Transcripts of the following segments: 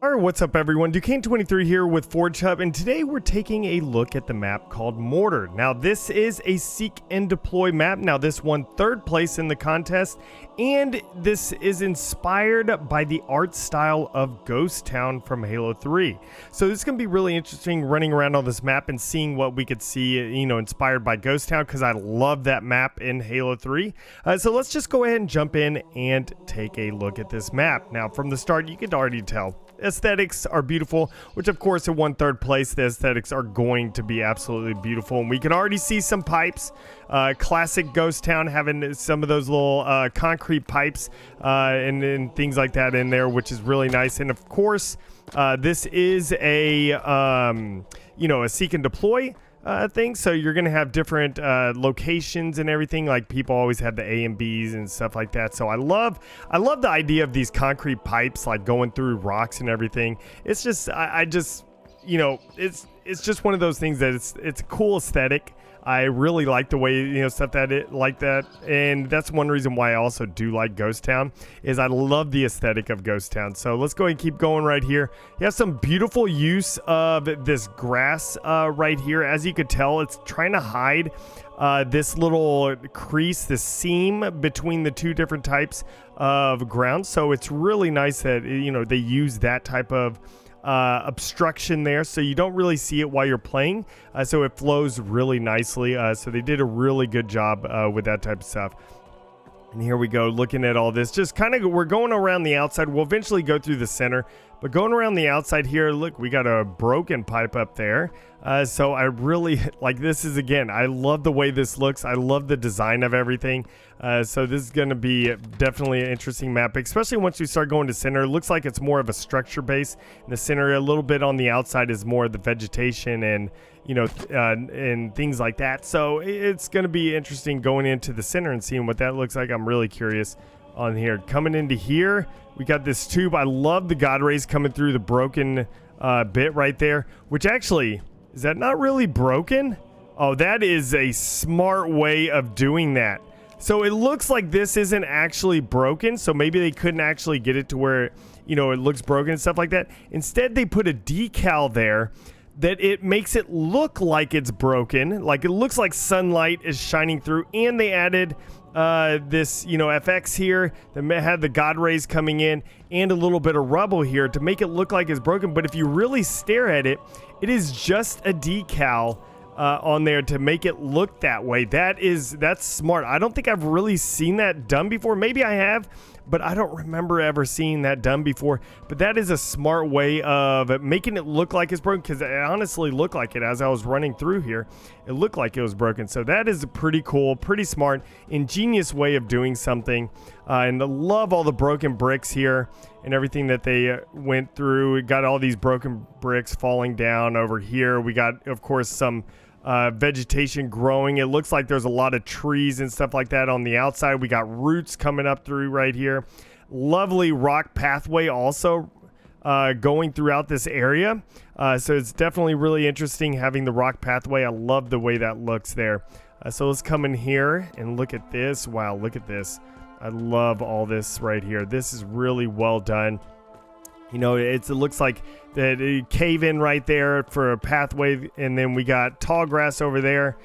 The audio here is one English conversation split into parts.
Alright, what's up everyone? Duquesne23 here with Forge Hub, and today we're taking a look at the map called Mortar. Now this is a seek and deploy map. Now this won 3rd place in the contest, and this is inspired by the art style of Ghost Town from Halo 3. So this is going to be really interesting running around on this map and seeing what we could see, inspired by Ghost Town, because I love that map in Halo 3. So let's just go ahead and jump in and take a look at this map. Now from the start, you could already tell aesthetics are beautiful, which of course it won 3rd place. The aesthetics are going to be absolutely beautiful, and we can already see some pipes. Classic Ghost Town, having some of those little concrete pipes and things like that in there, which is really nice. And of course this is a a seek and deploy thing, so you're gonna have different locations and everything. Like people always have the A and B's and stuff like that. So I love the idea of these concrete pipes like going through rocks and everything. It's just it's just one of those things that it's a cool aesthetic. I really like the way, stuff like that. And that's one reason why I also do like Ghost Town, is I love the aesthetic of Ghost Town. So let's go ahead and keep going right here. You have some beautiful use of this grass right here. As you could tell, it's trying to hide this little crease, this seam between the two different types of ground. So it's really nice that, they use that type of obstruction there, so you don't really see it while you're playing, so it flows really nicely. So they did a really good job with that type of stuff. And here we go, looking at all this, just kind of, we're going around the outside. We'll eventually go through the center, but going around the outside here, look, we got a broken pipe up there. So I really like this. Is, again, I love the way this looks. I love the design of everything. So this is going to be definitely an interesting map, especially once you start going to center. It looks like it's more of a structure base in the center. A little bit on the outside is more of the vegetation and and things like that. So it's going to be interesting going into the center and seeing what that looks like. I'm really curious on here. Coming into here, we got this tube. I love the God rays coming through the broken bit right there, which actually, is that not really broken? Oh, that is a smart way of doing that. So it looks like this isn't actually broken, so maybe they couldn't actually get it to where, it looks broken and stuff like that. Instead, they put a decal there that it makes it look like it's broken, like it looks like sunlight is shining through, and they added this FX here that had the God rays coming in and a little bit of rubble here to make it look like it's broken. But if you really stare at it, it is just a decal on there to make it look that way. That's smart. I don't think I've really seen that done before. Maybe I have, but I don't remember ever seeing that done before. But that is a smart way of making it look like it's broken, because it honestly looked like it as I was running through here. It looked like it was broken. So that is a pretty cool, pretty smart, ingenious way of doing something. And I love all the broken bricks here and everything that they went through. We got all these broken bricks falling down over here. We got, of course, some vegetation growing. It looks like there's a lot of trees and stuff like that on the outside. We got roots coming up through right here. Lovely rock pathway also going throughout this area. So it's definitely really interesting having the rock pathway. I love the way that looks there. So let's come in here and look at this. Wow, look at this. I love all this right here. This is really well done. It looks like that cave in right there for a pathway, and then we got tall grass over there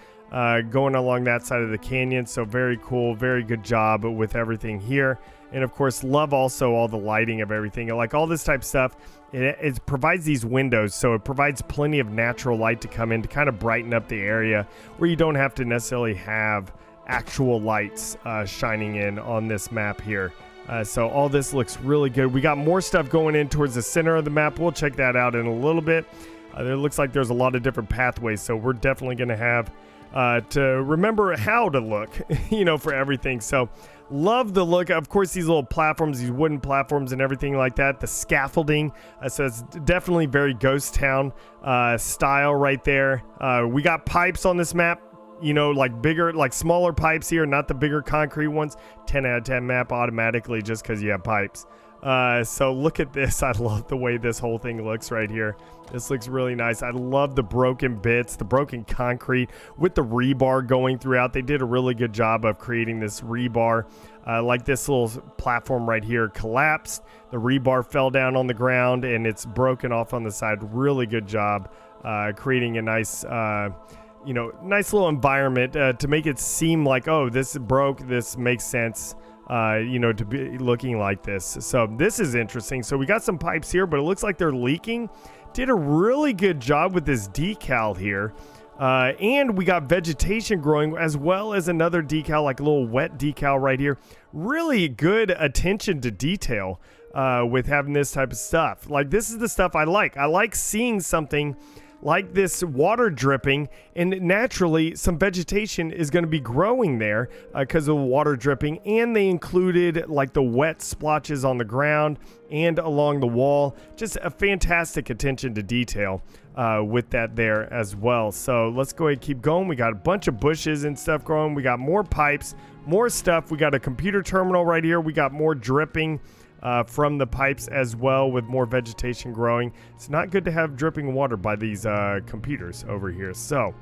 going along that side of the canyon. So very cool, very good job with everything here. And of course, love also all the lighting of everything. Like all this type of stuff, it provides these windows, so it provides plenty of natural light to come in to kind of brighten up the area where you don't have to necessarily have actual lights shining in on this map here. So all this looks really good. We got more stuff going in towards the center of the map. We'll check that out in a little bit. It looks like there's a lot of different pathways, so we're definitely going to have to remember how to look, for everything. So love the look. Of course, these little platforms, these wooden platforms and everything like that. The scaffolding, so it's definitely very Ghost Town style right there. We got pipes on this map. Like bigger, like smaller pipes here, not the bigger concrete ones. 10 out of 10 map automatically just because you have pipes. So look at this. I love the way this whole thing looks right here. This looks really nice. I love the broken bits, the broken concrete with the rebar going throughout. They did a really good job of creating this rebar. Like this little platform right here collapsed. The rebar fell down on the ground and it's broken off on the side. Really good job creating a nice, nice little environment to make it seem like, oh, this broke. This makes sense. To be looking like this. So this is interesting. So we got some pipes here, but it looks like they're leaking. Did a really good job with this decal here. And we got vegetation growing as well as another decal, like a little wet decal right here. Really good attention to detail with having this type of stuff. Like this is the stuff I like. I like seeing something like this water dripping, and naturally some vegetation is going to be growing there because of the water dripping. And they included like the wet splotches on the ground and along the wall. Just a fantastic attention to detail with that there as well. So let's go ahead and keep going. We got a bunch of bushes and stuff growing. We got more pipes, more stuff. We got a computer terminal right here. We got more dripping from the pipes as well, with more vegetation growing. It's not good to have dripping water by these computers over here. So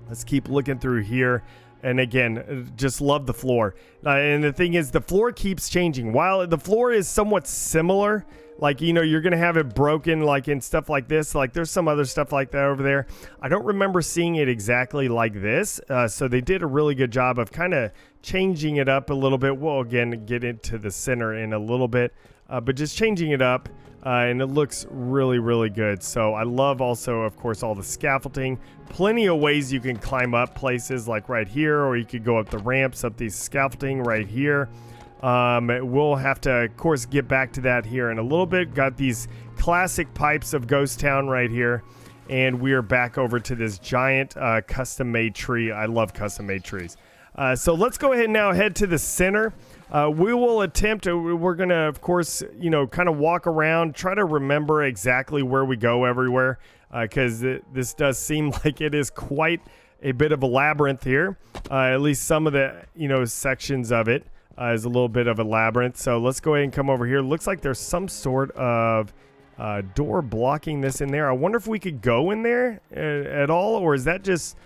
let's keep looking through here. And again, just love the floor. And the thing is, the floor keeps changing. While the floor is somewhat similar, like, you're going to have it broken, like in stuff like this. Like there's some other stuff like that over there. I don't remember seeing it exactly like this. So they did a really good job of kind of changing it up a little bit. We'll again get into the center in a little bit, but just changing it up. And it looks really, really good. So I love also, of course, all the scaffolding. Plenty of ways you can climb up places like right here, or you could go up the ramps, up these scaffolding right here. We'll have to, of course, get back to that here in a little bit. Got these classic pipes of Ghost Town right here. And we are back over to this giant custom-made tree. I love custom-made trees. So let's go ahead and now head to the center. We will attempt to, we're going to, of course, kind of walk around, try to remember exactly where we go everywhere, because this does seem like it is quite a bit of a labyrinth here. At least some of the, sections of it is a little bit of a labyrinth. So let's go ahead and come over here. Looks like there's some sort of door blocking this in there. I wonder if we could go in there at all, or is that just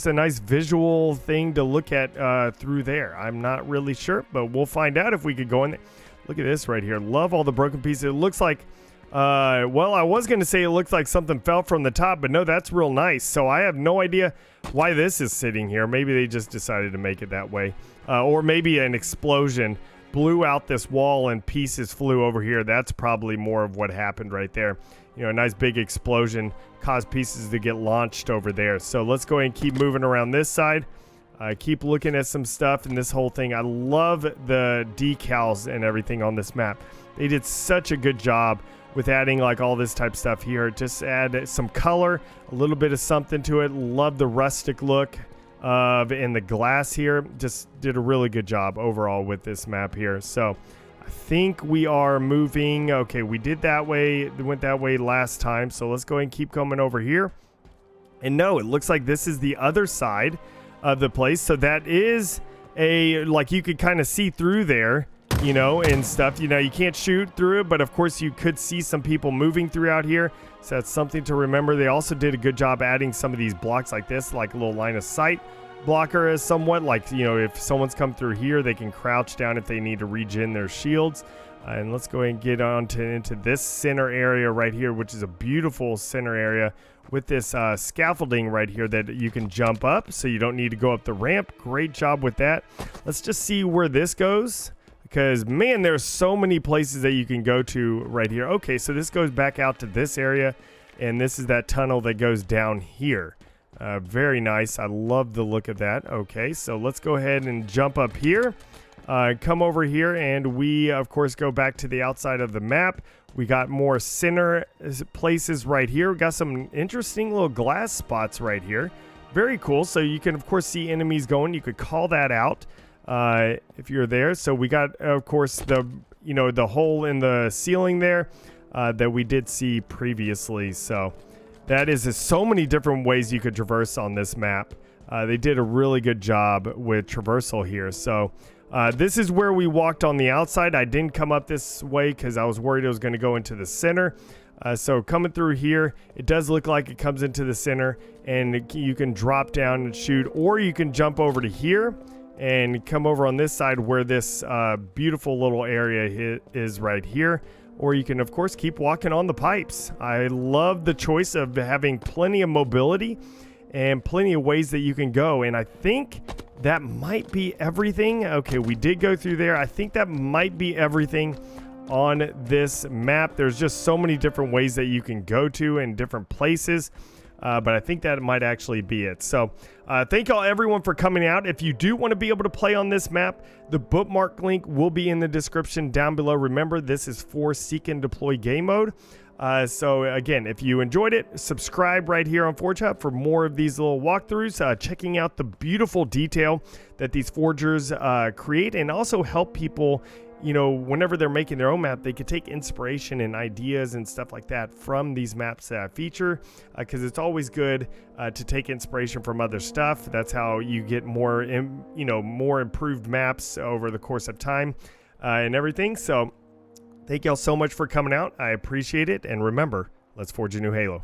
a nice visual thing to look at through there? I'm not really sure, but we'll find out if we could go in there. Look at this right here. Love all the broken pieces. It looks like, well, I was going to say it looks like something fell from the top, but no, that's real nice. So I have no idea why this is sitting here. Maybe they just decided to make it that way. Or maybe an explosion blew out this wall and pieces flew over here. That's probably more of what happened right there. A nice big explosion caused pieces to get launched over there. So let's go ahead and keep moving around this side. Keep looking at some stuff in this whole thing. I love the decals and everything on this map. They did such a good job with adding like all this type stuff here. Just add some color, a little bit of something to it. Love the rustic look in the glass here. Just did a really good job overall with this map here. So I think we are moving. Okay, we did that way. Went that way last time. So let's go ahead and keep coming over here. And no, it looks like this is the other side of the place. So that is like you could kind of see through there, and stuff. You can't shoot through it, but of course you could see some people moving throughout here. So that's something to remember. They also did a good job adding some of these blocks like this, like a little line of sight blocker is somewhat like, if someone's come through here, they can crouch down if they need to regen their shields. And let's go ahead and get on into this center area right here, which is a beautiful center area with this scaffolding right here that you can jump up, so you don't need to go up the ramp. Great job with that. Let's just see where this goes, because man, there's so many places that you can go to right here. Okay, so this goes back out to this area, and this is that tunnel that goes down here. Very nice. I love the look of that. Okay, so let's go ahead and jump up here. Come over here, and we, of course, go back to the outside of the map. We got more center places right here. We got some interesting little glass spots right here. Very cool. So you can, of course, see enemies going. You could call that out if you're there. So we got, of course, the hole in the ceiling there that we did see previously. So that is so many different ways you could traverse on this map. They did a really good job with traversal here. So This is where we walked on the outside. I didn't come up this way because I was worried it was going to go into the center. So coming through here, it does look like it comes into the center, and you can drop down and shoot, or you can jump over to here and come over on this side where this beautiful little area is right here. Or you can, of course, keep walking on the pipes. I love the choice of having plenty of mobility and plenty of ways that you can go. And I think that might be everything. Okay, we did go through there. I think that might be everything on this map. There's just so many different ways that you can go to in different places. But I think that might actually be it. So thank y'all everyone for coming out. If you do want to be able to play on this map, the bookmark link will be in the description down below. Remember, this is for seek and deploy game mode. So again, if you enjoyed it, subscribe right here on Forge Hub for more of these little walkthroughs, checking out the beautiful detail that these forgers create, and also help people, you know, whenever they're making their own map, they could take inspiration and ideas and stuff like that from these maps that I feature, because it's always good to take inspiration from other stuff. That's how you get more, more improved maps over the course of time and everything. So thank y'all so much for coming out. I appreciate it. And remember, let's forge a new Halo.